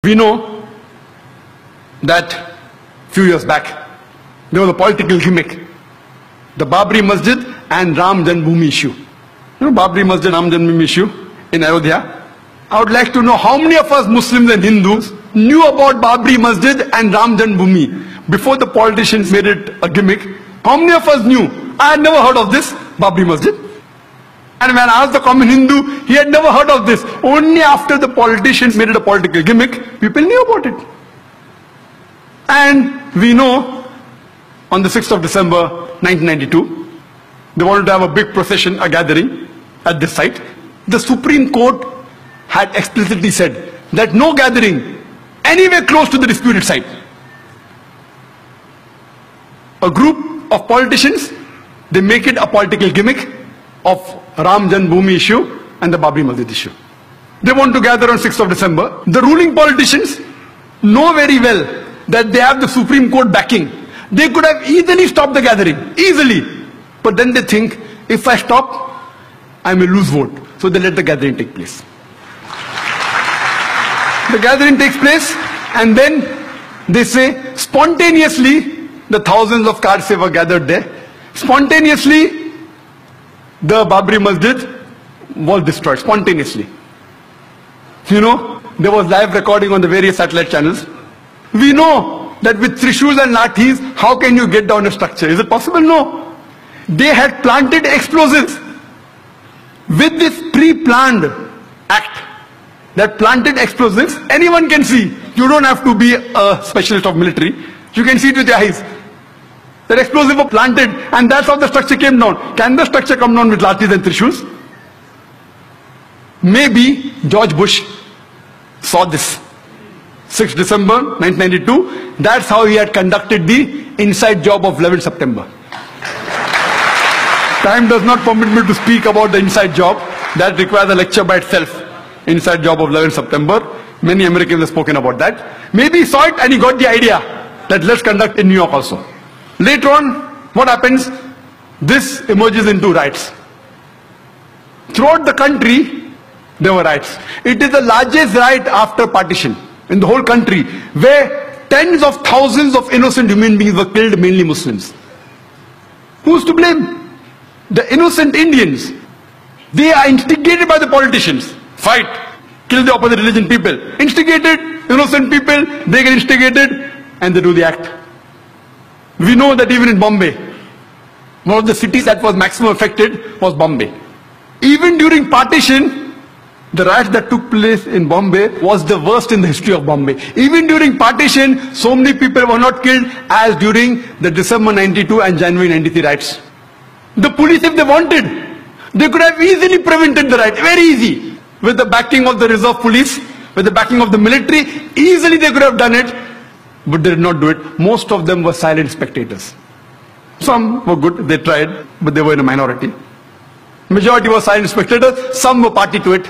We know that few years back, there was a political gimmick. The BABRI Masjid and JANAM Bhooomi issue. You know BABRI Masjid, JANAM Bhooomi issue in Ayodhya. I would like to know how many of us Muslims and Hindus knew about BABRI Masjid and JANAM Bhooomi before the politicians made it a gimmick. How many of us knew? I had never heard of this BABRI Masjid. And when I asked the common Hindu, he had never heard of this. Only after the politicians made it a political gimmick, people knew about it. And we know on the 6th of December 1992, they wanted to have a big procession, a gathering at this site. The Supreme Court had explicitly said that no gathering anywhere close to the disputed site. A group of politicians, they make it a political gimmick of Ram Janmabhoomi issue and the BABRI Masjid issue. They want to gather on 6th of December. The ruling politicians know very well that they have the Supreme Court backing. They could have easily stopped the gathering, easily. But then they think, if I stop, I may lose vote. So they let the gathering take place. The gathering takes place, and then they say, spontaneously, the thousands of cars were gathered there. Spontaneously, the BABRI Masjid was destroyed, spontaneously. You know, there was live recording on the various satellite channels. We know that with trishuls and lathis, how can you get down a structure? Is it possible? No. They had planted explosives. With this pre-planned act, that planted explosives, anyone can see. You don't have to be a specialist of military. You can see it with your eyes. That explosive was planted, and that's how the structure came down. Can the structure come down with lathis and trishuls? Maybe George Bush saw this. 6th December 1992, that's how he had conducted the inside job of 11th September. Time does not permit me to speak about the inside job. That requires a lecture by itself. Inside job of 11th September. Many Americans have spoken about that. Maybe he saw it and he got the idea that let's conduct in New York also. Later on, what happens? This emerges into riots. Throughout the country, there were riots. It is the largest riot after partition in the whole country, where tens of thousands of innocent human beings were killed, mainly Muslims. Who's to blame? The innocent Indians. They are instigated by the politicians. Fight, kill the opposite religion people. Instigated, innocent people, they get instigated and they do the act. We know that even in Bombay, one of the cities that was maximum affected was Bombay. Even during partition, the riots that took place in Bombay was the worst in the history of Bombay. Even during partition, so many people were not killed as during the December 92 and January 93 riots. The police, if they wanted, they could have easily prevented the riot, very easy. With the backing of the reserve police, with the backing of the military, easily they could have done it. But they did not do it. Most of them were silent spectators. Some were good, they tried, but they were in a minority. Majority were silent spectators, some were party to it.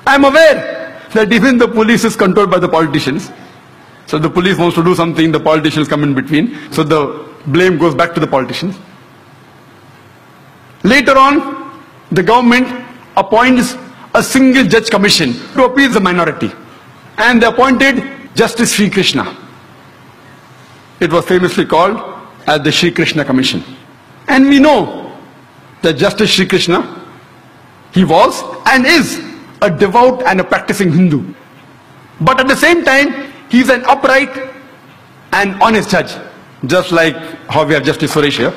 I am aware that even the police is controlled by the politicians. So the police wants to do something, the politicians come in between. So the blame goes back to the politicians. Later on, the government appoints a single judge commission to appease the minority. And they appointed Justice Sri Krishna. It was famously called as the Sri Krishna Commission. And we know that Justice Sri Krishna, he was and is a devout and a practicing Hindu. But at the same time, he is an upright and honest judge. Just like how we have Justice Suresh here.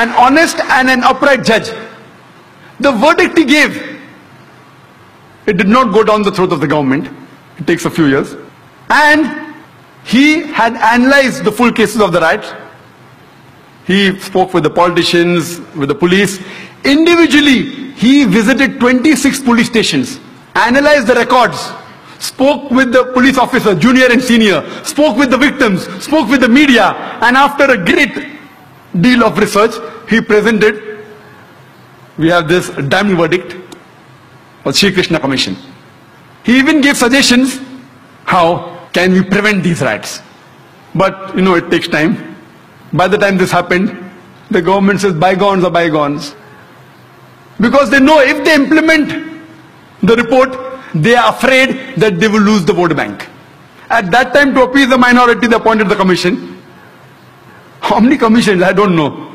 An honest and an upright judge. The verdict he gave, it did not go down the throat of the government. It takes a few years. And he had analyzed the full cases of the riots. He spoke with the politicians, with the police. Individually, he visited 26 police stations, analyzed the records, spoke with the police officer, junior and senior, spoke with the victims, spoke with the media, and after a great deal of research, he presented, we have this damning verdict of Sri Krishna Commission. He even gave suggestions how can we prevent these riots. But you know, it takes time. By the time this happened, the government says bygones are bygones. Because they know if they implement the report, they are afraid that they will lose the vote bank. At that time, to appease the minority, they appointed the commission. How many commissions? I don't know.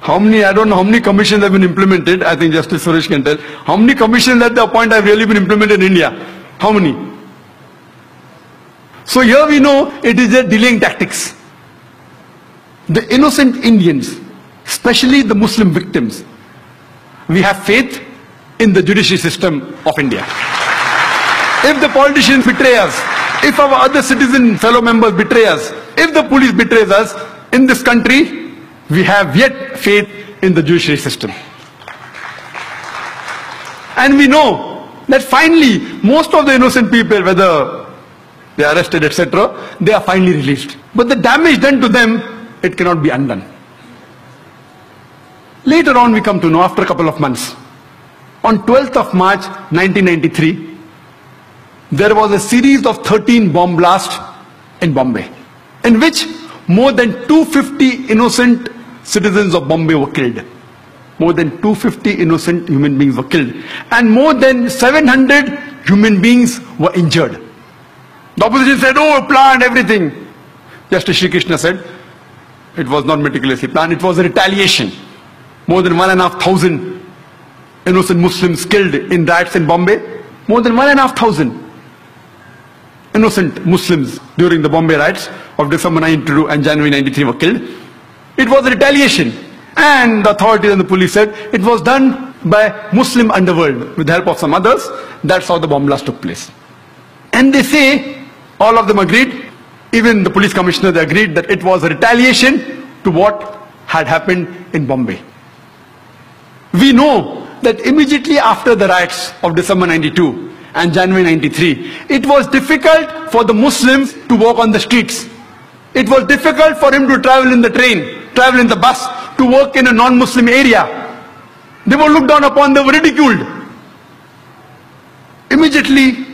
I don't know how many commissions have been implemented. I think Justice Suresh can tell. How many commissions at the point have really been implemented in India? How many? So here we know it is a delaying tactics. The innocent Indians, especially the Muslim victims, we have faith in the judiciary system of India. If the politicians betray us, if our other citizen fellow members betray us, if the police betrays us, in this country, we have yet faith in the judiciary system. And we know that finally, most of the innocent people, whether they are arrested, etc., they are finally released. But the damage done to them, it cannot be undone. Later on, we come to know, after a couple of months, on 12th of March 1993, there was a series of 13 bomb blasts in Bombay, in which more than 250 innocent citizens of Bombay were killed. More than 250 innocent human beings were killed. And more than 700 human beings were injured. The opposition said, oh, planned everything. Justice Shri Krishna said, it was not meticulously planned, it was a retaliation. More than 1,500 innocent Muslims killed in riots in Bombay. More than 1,500 innocent Muslims during the Bombay riots of December 92 and January 93 were killed. It was a retaliation. And the authorities and the police said it was done by Muslim underworld with the help of some others. That's how the bomb blast took place. And they say, all of them agreed, even the police commissioner, they agreed that it was a retaliation to what had happened in Bombay. We know that immediately after the riots of December 92 and January 93, it was difficult for the Muslims to walk on the streets. It was difficult for him to travel in the train, travel in the bus, to work in a non-Muslim area. They were looked down upon, they were ridiculed. Immediately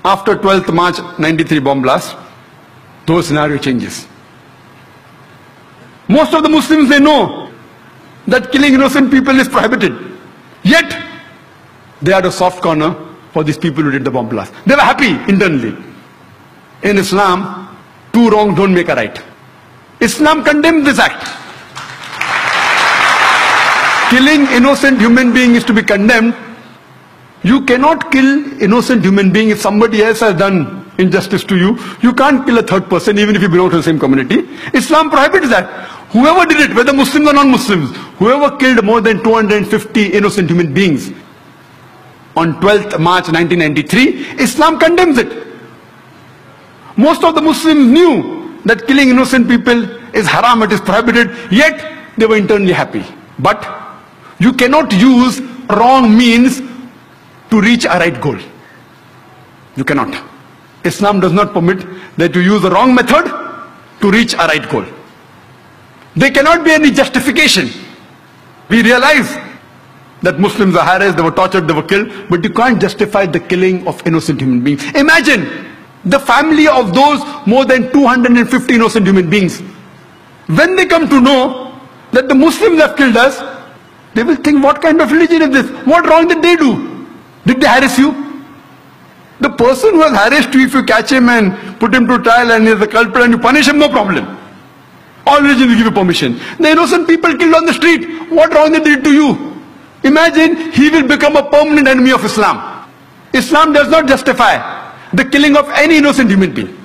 after 12th March 93 bomb blast, those scenario changes. Most of the Muslims, they know that killing innocent people is prohibited. Yet, they had a soft corner for these people who did the bomb blast. They were happy internally. In Islam, two wrongs don't make a right. Islam condemns this act. Killing innocent human being is to be condemned. You cannot kill innocent human being if somebody else has done injustice to you. You can't kill a third person even if you belong to the same community. Islam prohibits that. Whoever did it, whether Muslims or non-Muslims, whoever killed more than 250 innocent human beings on 12th March 1993, Islam condemns it. Most of the Muslims knew that killing innocent people is haram, it is prohibited, yet they were internally happy. But you cannot use wrong means to reach a right goal. You cannot. Islam does not permit that you use the wrong method to reach a right goal. There cannot be any justification. We realize that Muslims are harassed, they were tortured, they were killed, but you can't justify the killing of innocent human beings. Imagine the family of those more than 250 innocent human beings. When they come to know that the Muslims have killed us, they will think, what kind of religion is this? What wrong did they do? Did they harass you? The person who has harassed you, if you catch him and put him to trial and he is the culprit and you punish him, no problem. All religions will give you permission. The innocent people killed on the street, what wrong they did to you? Imagine he will become a permanent enemy of Islam. Islam does not justify the killing of any innocent human being.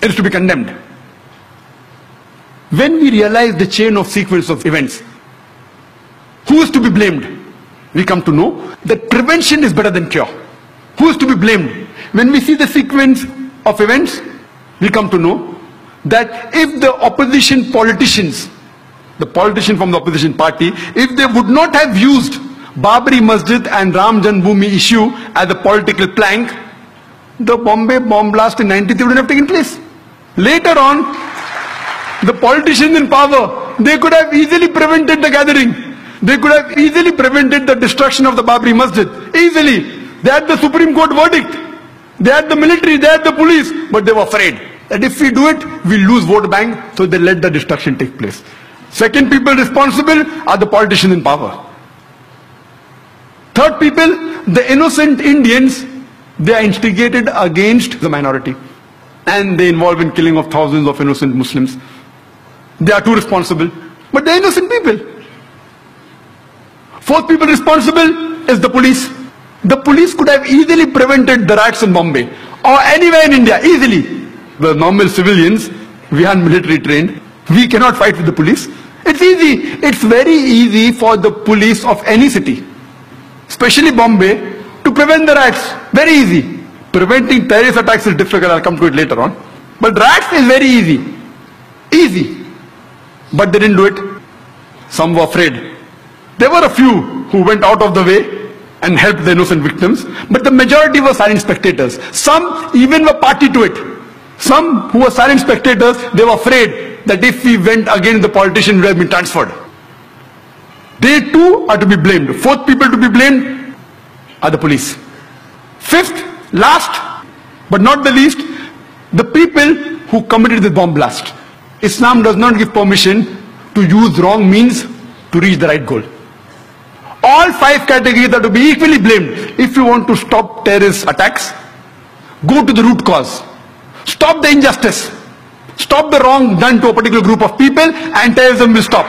It is to be condemned. When we realize the chain of sequence of events, who is to be blamed? We come to know that prevention is better than cure. Who is to be blamed? When we see the sequence of events, we come to know that if the opposition politicians, the politician from the opposition party, if they would not have used BABRI Masjid and JANAM BHOOMI issue as a political plank, the Bombay bomb blast in 93 would have taken place. Later on, the politicians in power, they could have easily prevented the gathering. They could have easily prevented the destruction of the BABRI Masjid. Easily. They had the Supreme Court verdict. They had the military, they had the police, but they were afraid that if we do it, we lose vote bank, so they let the destruction take place. Second people responsible are the politicians in power. Third people, the innocent Indians, they are instigated against the minority. And they involve in killing of thousands of innocent Muslims. They are too responsible. But they are innocent people. Fourth people responsible is the police. The police could have easily prevented the riots in Bombay or anywhere in India, easily. The normal civilians, we are military trained. We cannot fight with the police. It's easy. It's very easy for the police of any city, especially Bombay, to prevent the riots. Very easy. Preventing terrorist attacks is difficult. I'll come to it later on. But riots is very easy. Easy. But they didn't do it. Some were afraid. There were a few who went out of the way and helped the innocent victims. But the majority were silent spectators. Some even were party to it. Some who were silent spectators, they were afraid that if we went against the politician, we would have been transferred. They too are to be blamed. Fourth people to be blamed are the police. Fifth, last but not the least, the people who committed the bomb blast. Islam does not give permission to use wrong means to reach the right goal. All five categories are to be equally blamed. If you want to stop terrorist attacks, go to the root cause. Stop the injustice. Stop the wrong done to a particular group of people and terrorism will stop.